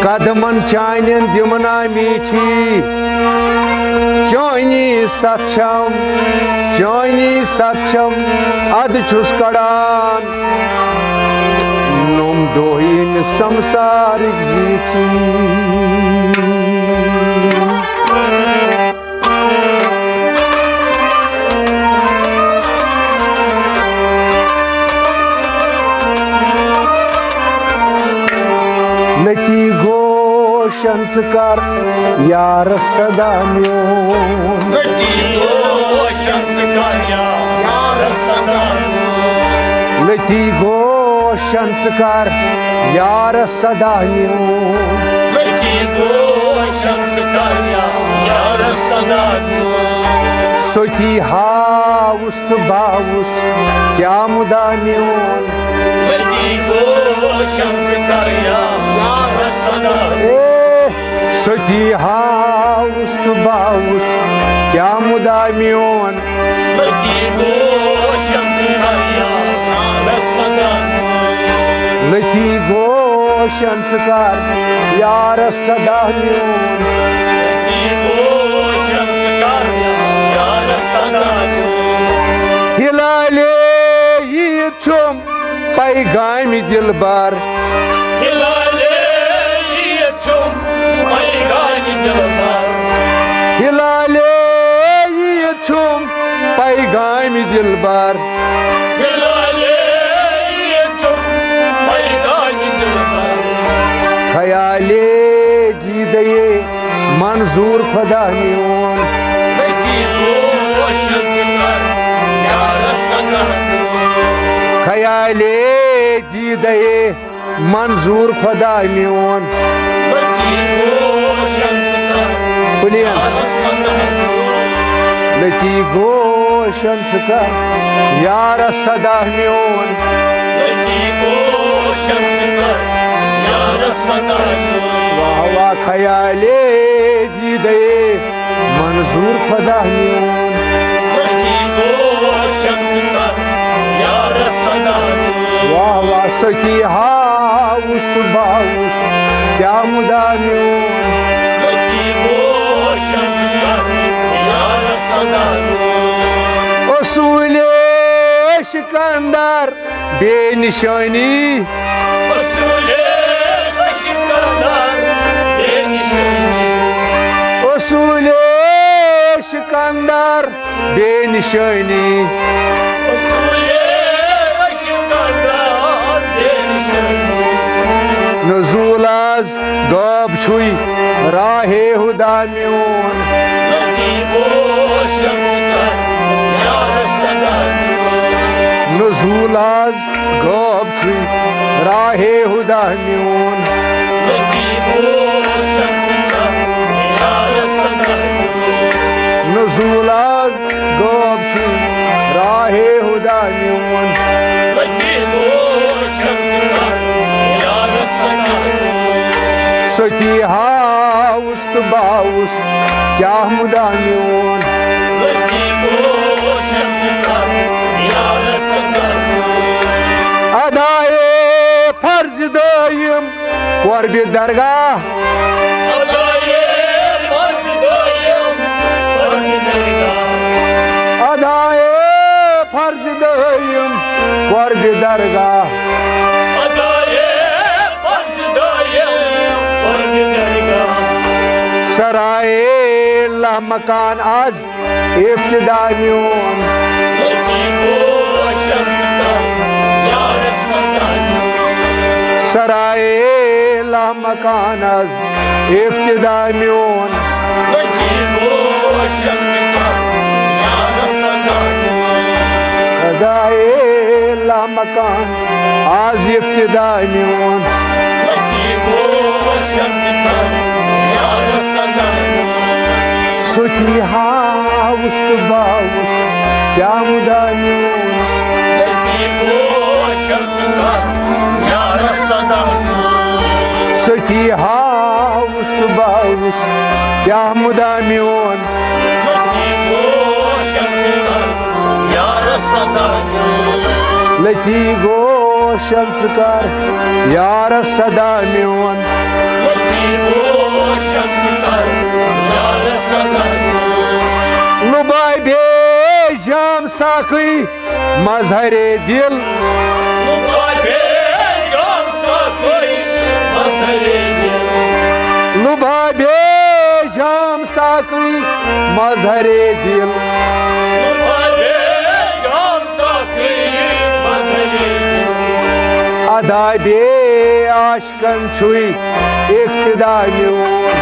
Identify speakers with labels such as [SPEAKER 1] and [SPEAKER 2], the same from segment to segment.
[SPEAKER 1] कदमन Chanan Dimna मीठी चानी सक्षम अद छुस कड़ान नुम दोहिन संसारिक जीठी लटी गोशन कर यार सदा म्योन
[SPEAKER 2] लटी गोशन कर यार सदा
[SPEAKER 1] लटी गोशन कर यार सदा म्योन
[SPEAKER 2] लटी गोशन कर यार सदा
[SPEAKER 1] सोती हाउस तो बाउस क्या मुदा म्योन
[SPEAKER 2] लटी गोशन कर यार सदा
[SPEAKER 1] सोती हाउस तो बाउस क्या मुदा म्योन
[SPEAKER 2] लटी गोशन कर यार सदा
[SPEAKER 1] लटी गोशन कर यार सदा म्योन
[SPEAKER 2] लटी गोशन कर यार सदा
[SPEAKER 1] हिलाले ये छुम पैगाम दिलबर
[SPEAKER 2] हिलाले ये छुम पैगाम दिलबर
[SPEAKER 1] हिलाले ये छुम पैगाम दिलबर
[SPEAKER 2] हिलाले ये छुम पैगाम दिलबर
[SPEAKER 1] ख्याले जीदे मंजूर खुदा म्योन
[SPEAKER 2] लटी गोशन कर यार सदा
[SPEAKER 1] ख्याले जीदे मंजूर खुदा म्योन
[SPEAKER 2] लटी गोशन कर
[SPEAKER 1] पुलियन
[SPEAKER 2] यार सदा
[SPEAKER 1] लटी गोशन कर यार सदा म्योन
[SPEAKER 2] लटी गोशन कर यार सदा
[SPEAKER 1] वाह वाह ख्याले जीदे मंजूर खुदा म्योन
[SPEAKER 2] लटी गोशन कर यार सदा
[SPEAKER 1] वाह वाह सती हाउस तो बाउस क्या मुदा म्योन
[SPEAKER 2] लटी गोशन कर यार सदा
[SPEAKER 1] असूले शिकंदर बेनिशानी
[SPEAKER 2] असूले शिकंदर बेनिशानी
[SPEAKER 1] असूले शिकंदर बेनिशानी
[SPEAKER 2] असूले शिकंदर बेनिशानी
[SPEAKER 1] नजूलाज गब छुई राहे हुदा म्योन
[SPEAKER 2] लटी गोशन कर यार सदा
[SPEAKER 1] नजूलाज गब छुई राहे हुदा म्योन
[SPEAKER 2] लटी गोशन कर यार सदा
[SPEAKER 1] नजूलाज गब छुई राहे हुदा म्योन
[SPEAKER 2] लटी गोशन कर यार सदा
[SPEAKER 1] सती हाउस तो बाउस क्या मुदा म्योन
[SPEAKER 2] लटी गोशन कर यार सदा
[SPEAKER 1] अदाए फर्ज दायम कर्ब दरगाह
[SPEAKER 2] अदाए फर्ज दायम कर्ब दरगाह
[SPEAKER 1] अदाए फर्ज दायम कर्ब दरगाह
[SPEAKER 2] अदाए फर्ज दायम कर्ब दरगाह
[SPEAKER 1] सराय ला मकान आज इब्तिदा म्योन
[SPEAKER 2] लटी गोशन कर यार सदा
[SPEAKER 1] सराय ला मकान आज इब्तिदा म्योन
[SPEAKER 2] लटी गोशन कर यार सदा
[SPEAKER 1] अदाए ला मकान आज इब्तिदा म्योन
[SPEAKER 2] लटी गोशन कर यार सदा
[SPEAKER 1] सती हाउस तो बाउस क्या मुदा म्योन
[SPEAKER 2] लटी गोशन कर यार सदा
[SPEAKER 1] सती हाउस तो बाउस क्या मुदा म्योन
[SPEAKER 2] लटी गोशन कर यार सदा
[SPEAKER 1] लटी गोशन कर यार सदा म्योन
[SPEAKER 2] लटी
[SPEAKER 1] मजहरे दिल
[SPEAKER 2] Lubave can sakay mazhare dil
[SPEAKER 1] लुभावे जाम साकरी मजहरे दिल
[SPEAKER 2] Lubave can sakay mazhare dil
[SPEAKER 1] अदाबे आशकन छुई इक्तदा म्योन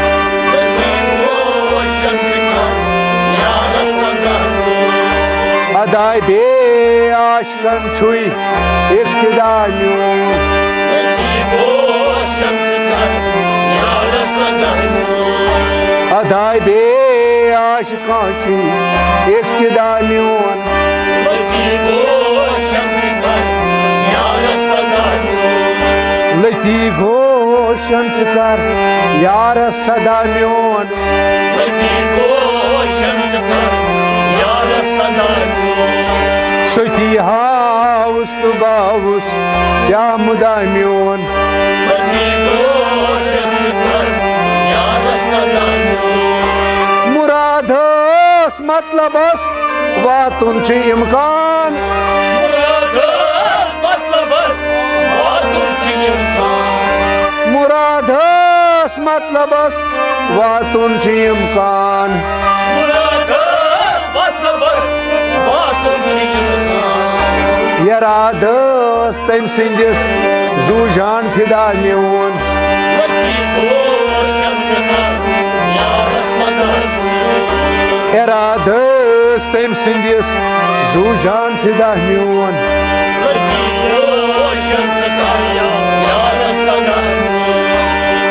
[SPEAKER 1] अदाबे आशकन छुई इक्तदा म्योन अदाबे आशकन छुई इक्तदा म्योन लती घोषण कर यार सदा म्योन सती हाउस तो बाउस क्या मुदा म्योन मुरादस मतलबस वातुन च इम्कान मुरादस मतलबस वातुन च इम्कान यरादस तम सिंदिस जू जान फिदा म्योन यरादस तम सिंदिस जू जान फिदा म्योन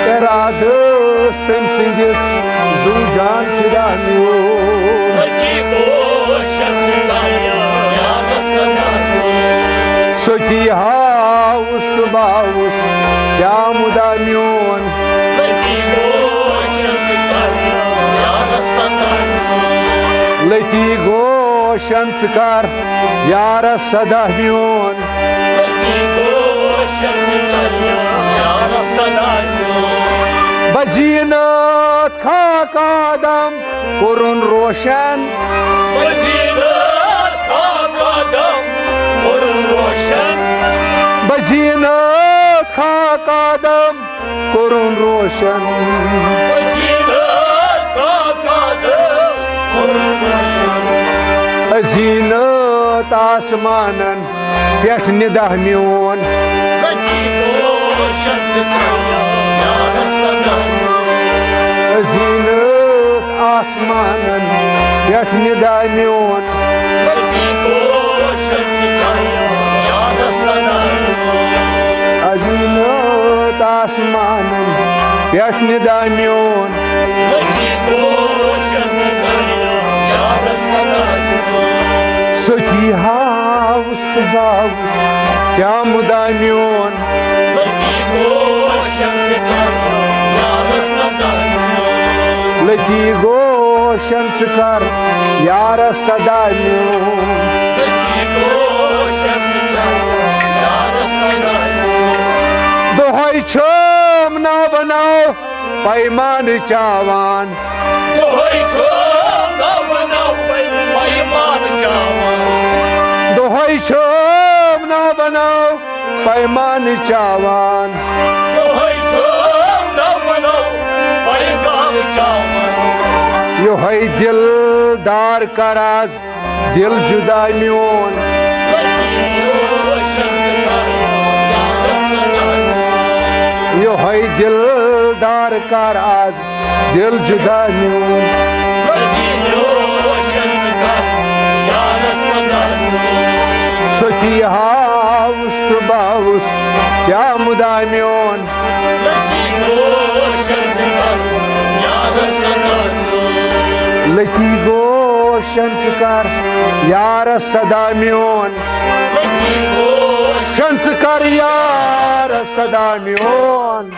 [SPEAKER 1] यरादस तम सिंदिस जू जान फिदा म्योन सती हाउस तो बाउस क्या मुदा म्योन लती गोशन कर यार सदा म्योन बजीनत खाकादम कुरुन रोशन बजीनत खाकादम कुरुन रोशन अजीनत आसमानन पेठ निदा म्योन अजीनत आसमानन पेठ निदा म्योन अजीनत आसमानन पेठ निदा म्योन सती हाउस तो बाउस क्या मुदा म्योन लती गोशन कर यार सदा म्योन दोहई छोम ना बनाओ पैमान चावान दोहई छोम ना बनाओ पैमान चावान यो है दिलदार कराज दिल जुदा म्योन यो है दिलदार कराज दिल जुदा म्योन सती हाउस तो बाउस क्या मुदा म्योन लती गोशन कर यार सदा म्योन शंस कर यार सदा म्योन